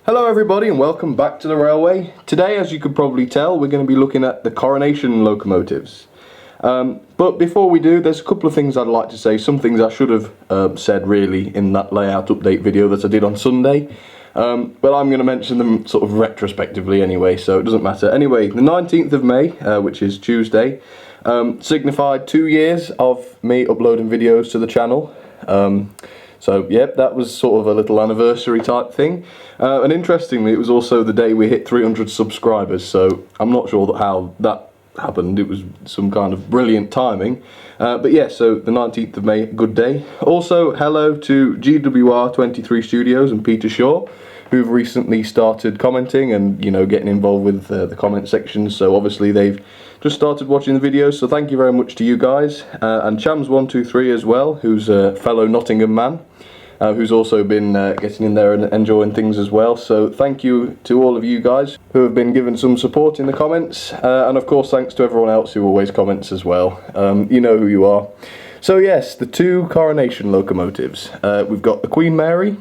Hello everybody and welcome back to the railway. Today, as you could probably tell, we're going to be looking at the Coronation locomotives. But before we do, there's a couple of things I'd like to say, some things I should have said really in that layout update video that I did on Sunday. But I'm going to mention them sort of retrospectively anyway, so it doesn't matter. Anyway, the 19th of May, which is Tuesday, signified 2 years of me uploading videos to the channel. So yeah, that was sort of a little anniversary type thing. And interestingly, it was also the day we hit 300 subscribers, so I'm not sure how that happened. It was some kind of brilliant timing. But yeah, so the 19th of May, good day. Also, hello to GWR23 Studios and Peter Shaw, who've recently started commenting and, you know, getting involved with the comment sections. So obviously they've just started watching the videos, so thank you very much to you guys. And Chams123 as well, who's a fellow Nottingham man, who's also been getting in there and enjoying things as well. So thank you to all of you guys who have been giving some support in the comments, and of course thanks to everyone else who always comments as well. You know who you are. So yes, the two Coronation locomotives. We've got the Queen Mary,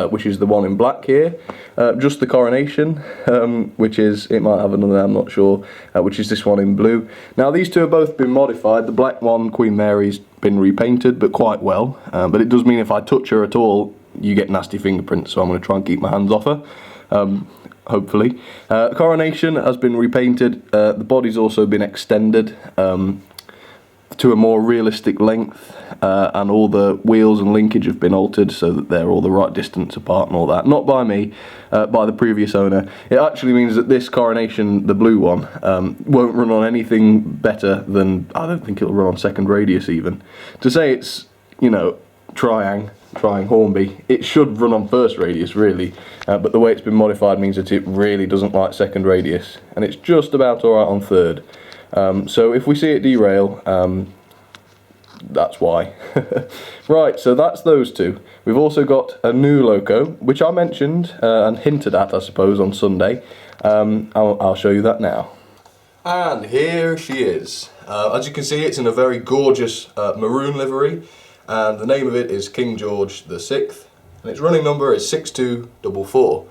which is the one in black here, just the Coronation, which is, it might have another, I'm not sure, which is this one in blue. Now these two have both been modified. The black one, Queen Mary's, been repainted, but quite well, but it does mean if I touch her at all, you get nasty fingerprints, so I'm going to try and keep my hands off her, hopefully. Coronation has been repainted, the body's also been extended to a more realistic length, and all the wheels and linkage have been altered so that they're all the right distance apart and all that. Not by me, by the previous owner. It actually means that this Coronation, the blue one, won't run on anything better than, I don't think it'll run on second radius even. To say it's, you know, trying Hornby, it should run on first radius really, but the way it's been modified means that it really doesn't like second radius, and it's just about alright on third. So if we see it derail, that's why. Right, so that's those two. We've also got a new loco, which I mentioned and hinted at, I suppose, on Sunday. I'll show you that now. And here she is. As you can see, it's in a very gorgeous maroon livery, and the name of it is King George VI, and its running number is 6244.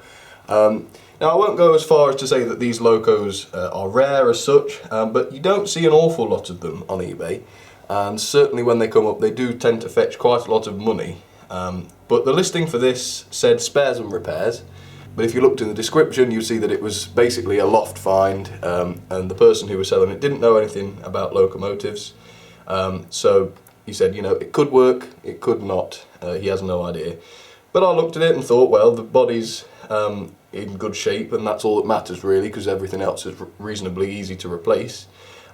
Now I won't go as far as to say that these locos are rare as such, but you don't see an awful lot of them on eBay, and certainly when they come up they do tend to fetch quite a lot of money. But the listing for this said spares and repairs, but if you looked in the description you'd see that it was basically a loft find, and the person who was selling it didn't know anything about locomotives, so he said, you know, it could work, it could not, he has no idea. But I looked at it and thought, well, the body's in good shape, and that's all that matters really, because everything else is reasonably easy to replace.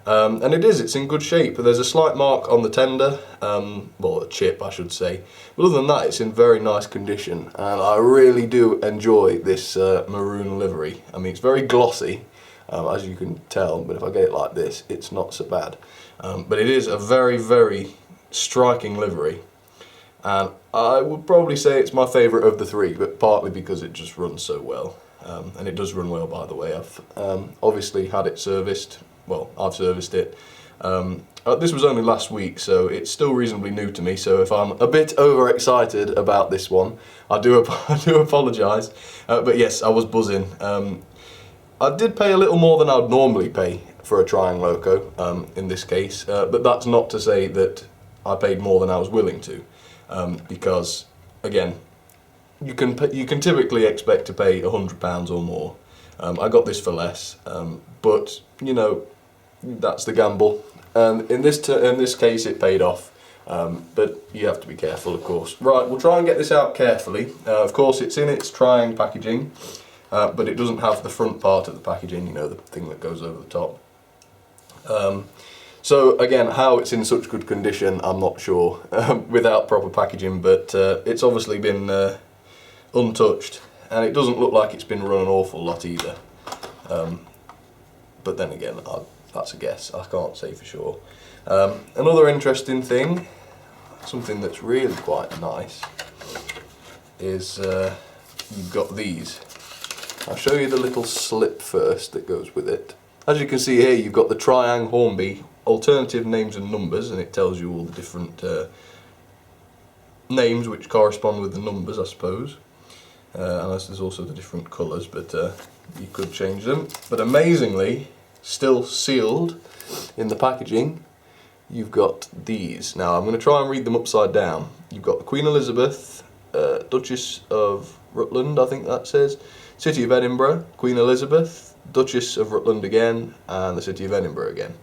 And it's in good shape. There's a slight mark on the tender, well, a chip I should say, but other than that it's in very nice condition, and I really do enjoy this maroon livery. I mean, it's very glossy, as you can tell, but if I get it like this it's not so bad. But it is a very, very striking livery, and I would probably say it's my favourite of the three, but partly because it just runs so well. And it does run well, by the way. I've obviously had it serviced. Well, I've serviced it. This was only last week, so it's still reasonably new to me, so if I'm a bit overexcited about this one, I do apologise. But yes, I was buzzing. I did pay a little more than I'd normally pay for a trying loco, in this case, but that's not to say that I paid more than I was willing to, because, again, you can typically expect to pay £100 or more. I got this for less, but you know, that's the gamble, and in this case it paid off, but you have to be careful, of course. Right, we'll try and get this out carefully. Of course it's in its trying packaging, but it doesn't have the front part of the packaging, you know, the thing that goes over the top. So again, how it's in such good condition I'm not sure without proper packaging, but it's obviously been untouched, and it doesn't look like it's been run an awful lot either. But then again, that's a guess, I can't say for sure. Another interesting thing, something that's really quite nice, is you've got these. I'll show you the little slip first that goes with it. As you can see here, you've got the Triang Hornby alternative names and numbers, and it tells you all the different names which correspond with the numbers, I suppose. unless there's also the different colours, but you could change them. But amazingly, still sealed in the packaging, you've got these. Now I'm going to try and read them upside down. You've got the Queen Elizabeth, Duchess of Rutland, I think that says, City of Edinburgh, Queen Elizabeth, Duchess of Rutland again, and the City of Edinburgh again.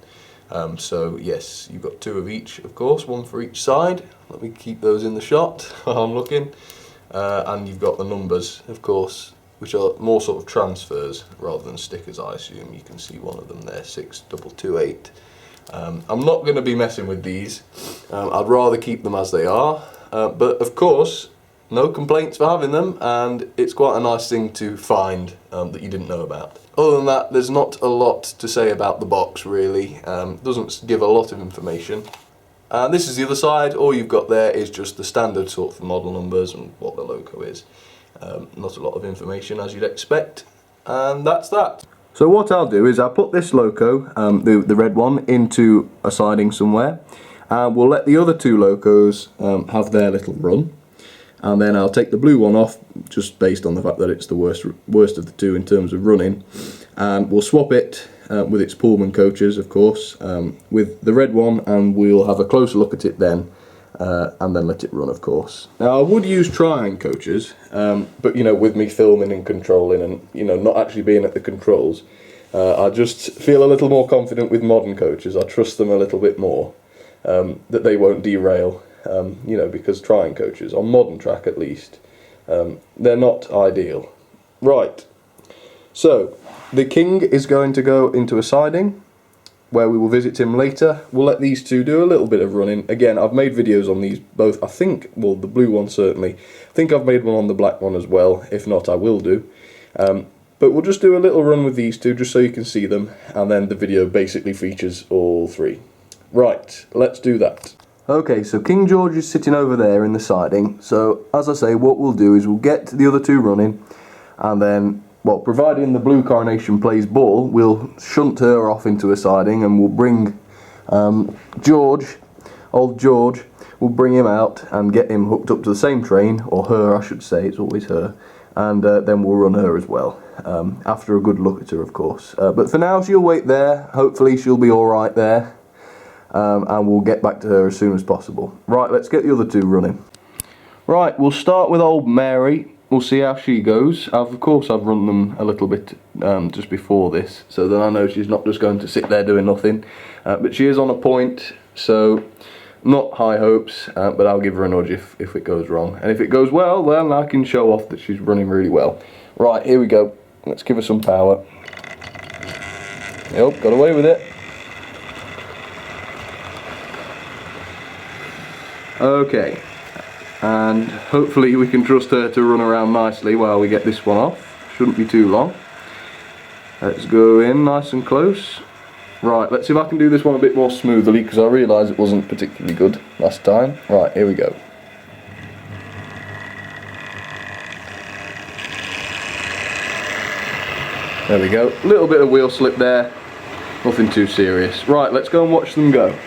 So yes, you've got 2 of each, of course, 1 for each side. Let me keep those in the shot while I'm looking. And you've got the numbers, of course, which are more sort of transfers rather than stickers, I assume. You can see one of them there, 6228. I'm not going to be messing with these. I'd rather keep them as they are. But of course, no complaints for having them, and it's quite a nice thing to find that you didn't know about. Other than that, there's not a lot to say about the box, really. Doesn't give a lot of information. And this is the other side. All you've got there is just the standard sort of model numbers and what the logo is. Not a lot of information, as you'd expect. And that's that. So what I'll do is I'll put this logo, the red one, into a siding somewhere. And we'll let the other 2 logos have their little run. And then I'll take the blue one off, just based on the fact that it's the worst of the 2 in terms of running. And we'll swap it with its Pullman coaches, of course, with the red one, and we'll have a closer look at it then, and then let it run, of course. Now I would use Triang coaches, but you know, with me filming and controlling and, you know, not actually being at the controls, I just feel a little more confident with modern coaches. I trust them a little bit more, that they won't derail. You know, because Triang coaches, on modern track at least, they're not ideal. Right, so the King is going to go into a siding where we will visit him later. We'll let these 2 do a little bit of running. Again, I've made videos on these both, I think, well, the blue one certainly. I think I've made one on the black one as well. If not, I will do. But we'll just do a little run with these 2 just so you can see them, and then the video basically features all 3. Right, let's do that. Okay, so King George is sitting over there in the siding. So, as I say, what we'll do is we'll get the other 2 running, and then, well, providing the blue Coronation plays ball, we'll shunt her off into a siding, and we'll bring George, old George, we'll bring him out and get him hooked up to the same train, or her, I should say, it's always her, and then we'll run her as well, after a good look at her, of course. But for now, she'll wait there. Hopefully she'll be alright there. And we'll get back to her as soon as possible. Right, let's get the other 2 running. Right, we'll start with old Mary. We'll see how she goes. Of course I've run them a little bit just before this, so that I know she's not just going to sit there doing nothing. But she is on a point, so not high hopes, but I'll give her a nudge if it goes wrong. And if it goes well, then I can show off that she's running really well. Right, here we go. Let's give her some power. Yep, got away with it. Okay, and hopefully we can trust her to run around nicely while we get this one off. Shouldn't be too long. Let's go in nice and close. Right, let's see if I can do this one a bit more smoothly, because I realise it wasn't particularly good last time. Right, here we go. There we go, a little bit of wheel slip there, nothing too serious. Right, let's go and watch them go.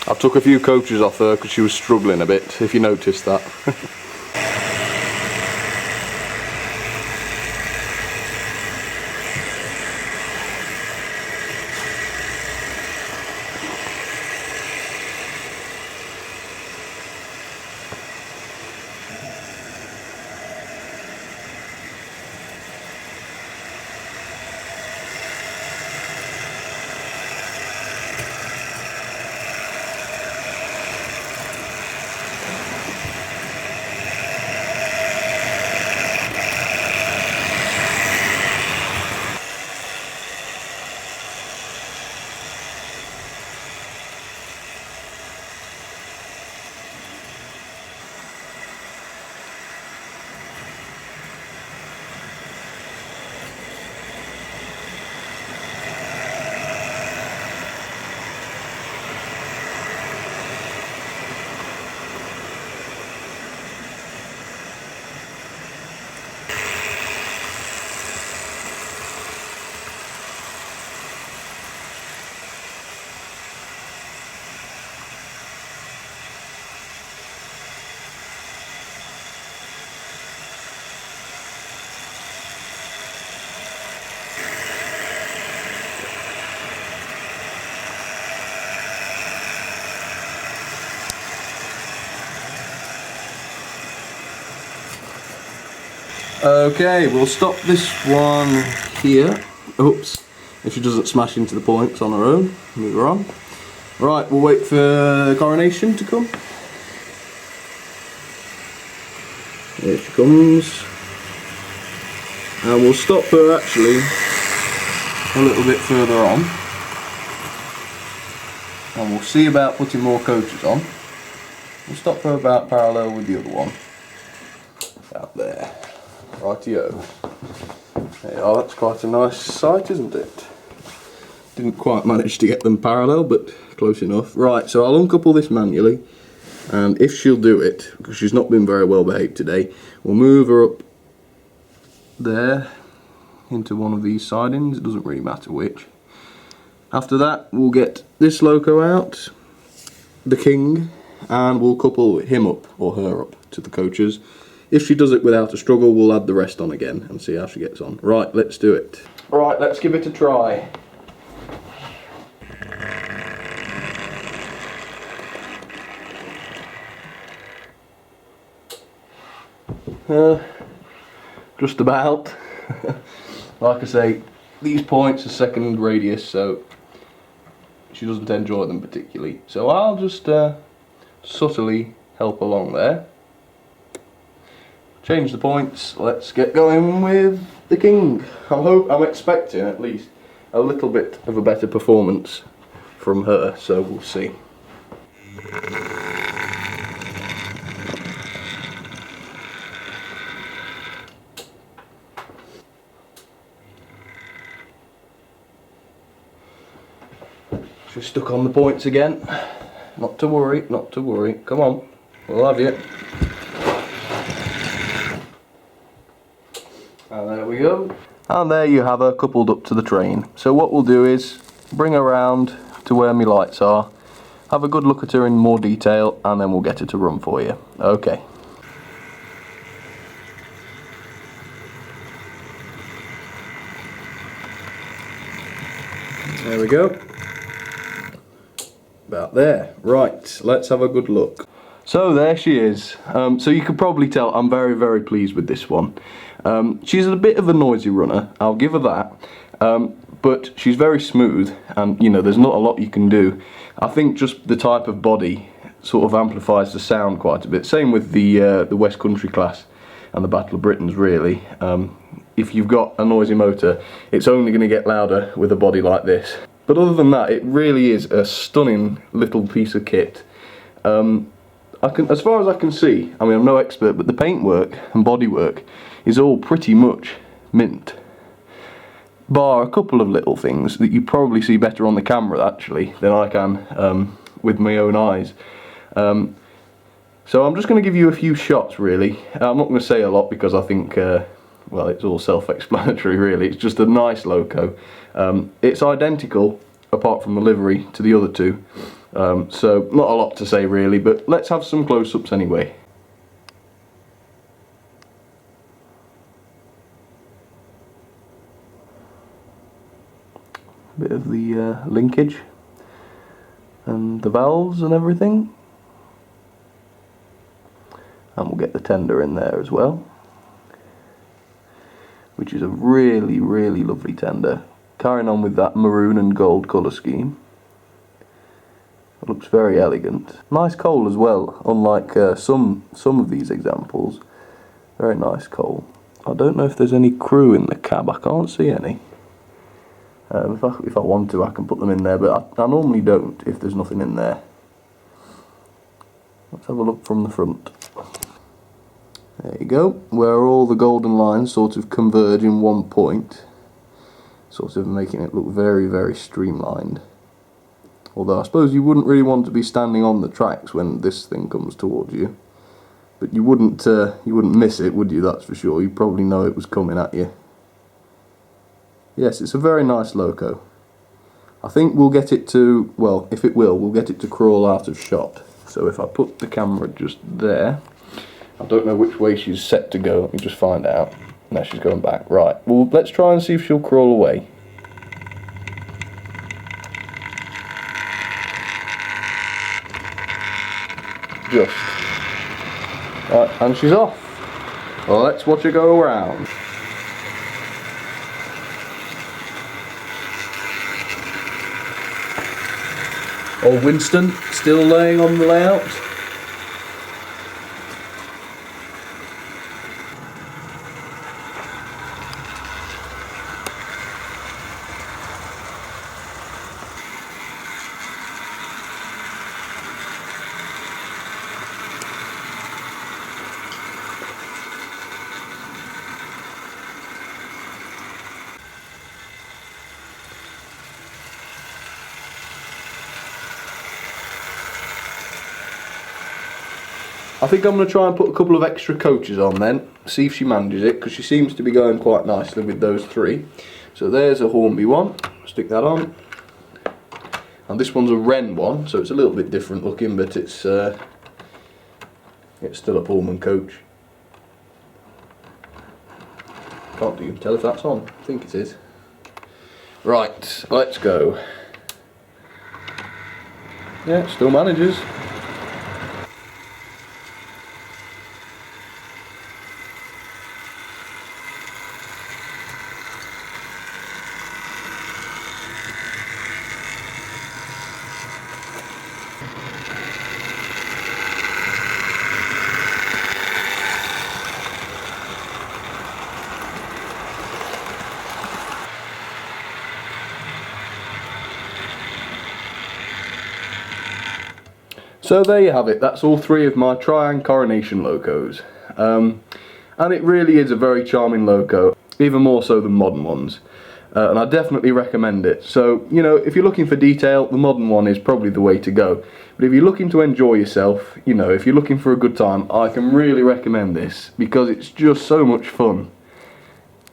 I took a few coaches off her because she was struggling a bit, if you noticed that. Okay, we'll stop this one here. Oops, if she doesn't smash into the points on her own, move her on. Right, we'll wait for Coronation to come. Here she comes. And we'll stop her actually a little bit further on. And we'll see about putting more coaches on. We'll stop her about parallel with the other one. Out there. Rightio. Oh, that's quite a nice sight, isn't it? Didn't quite manage to get them parallel, but close enough. Right, so I'll uncouple this manually, and if she'll do it, because she's not been very well behaved today, we'll move her up there into one of these sidings. It doesn't really matter which. After that, we'll get this loco out, the king, and we'll couple him up, or her up, to the coaches. If she does it without a struggle, we'll add the rest on again and see how she gets on. Right, let's do it. Right, let's give it a try. Just about. Like I say, these points are second radius, so she doesn't enjoy them particularly. So I'll just subtly help along there. Change the points, let's get going with the king. I'm expecting at least a little bit of a better performance from her, so we'll see. She's stuck on the points again. Not to worry, not to worry. Come on, we'll have you. And there we go. And there you have her coupled up to the train. So what we'll do is bring her around to where my lights are, have a good look at her in more detail, and then we'll get her to run for you. Okay. There we go. About there. Right, let's have a good look. So there she is. So you can probably tell I'm very, very pleased with this one. She's a bit of a noisy runner, I'll give her that. But she's very smooth, and you know, there's not a lot you can do. I think just the type of body sort of amplifies the sound quite a bit. Same with the West Country Class and the Battle of Britons, really. If you've got a noisy motor, it's only going to get louder with a body like this. But other than that, it really is a stunning little piece of kit. As far as I can see, I mean, I'm no expert, but the paintwork and bodywork is all pretty much mint. Bar a couple of little things that you probably see better on the camera, actually, than I can with my own eyes. So I'm just going to give you a few shots, really. I'm not going to say a lot because I think, well, it's all self-explanatory, really. It's just a nice loco. It's identical, apart from the livery, to the other two. So not a lot to say really, but let's have some close-ups anyway. Bit of the linkage and the valves and everything, and we'll get the tender in there as well, which is a really, really lovely tender, carrying on with that maroon and gold colour scheme. It looks very elegant. Nice coal as well, unlike some of these examples. Very nice coal. I don't know if there's any crew in the cab, I can't see any. If I want to, I can put them in there, but I normally don't if there's nothing in there. Let's have a look from the front. There you go, where all the golden lines sort of converge in one point, sort of making it look very, very streamlined. Although I suppose you wouldn't really want to be standing on the tracks when this thing comes towards you. But you wouldn't miss it, would you? That's for sure. You probably know it was coming at you. Yes, it's a very nice loco. I think we'll get it to, well, if it will, we'll get it to crawl out of shot. So if I put the camera just there, I don't know which way she's set to go. Let me just find out. No, she's going back. Right, well, let's try and see if she'll crawl away. Just. Right, and she's off. Well, let's watch her go around. Old Winston still laying on the layout. I think I'm going to try and put a couple of extra coaches on then, see if she manages it, because she seems to be going quite nicely with those three. So there's a Hornby one, stick that on. And this one's a Wren one, so it's a little bit different looking, but it's still a Pullman coach. Can't you tell if that's on? I think it is. Right, let's go. Yeah, still manages. So there you have it, that's all three of my Triang Coronation locos. And it really is a very charming loco, even more so than modern ones. And I definitely recommend it. So, you know, if you're looking for detail, the modern one is probably the way to go. But if you're looking to enjoy yourself, you know, if you're looking for a good time, I can really recommend this, because it's just so much fun.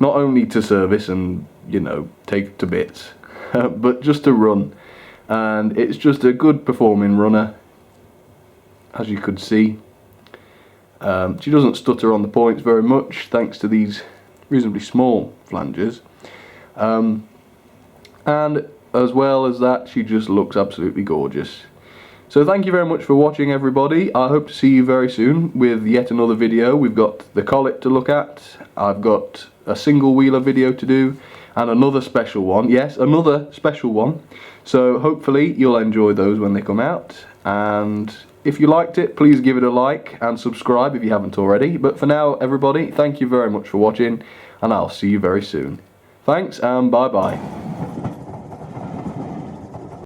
Not only to service and, you know, take to bits, but just to run. And it's just a good performing runner. As you could see, she doesn't stutter on the points very much thanks to these reasonably small flanges, and as well as that, she just looks absolutely gorgeous. So thank you very much for watching, everybody. I hope to see you very soon with yet another video. We've got the collet to look at, I've got a single wheeler video to do, and another special one. Yes, another special one. So hopefully you'll enjoy those when they come out, and if you liked it, please give it a like and subscribe if you haven't already. But for now, everybody, thank you very much for watching, and I'll see you very soon. Thanks, and bye bye.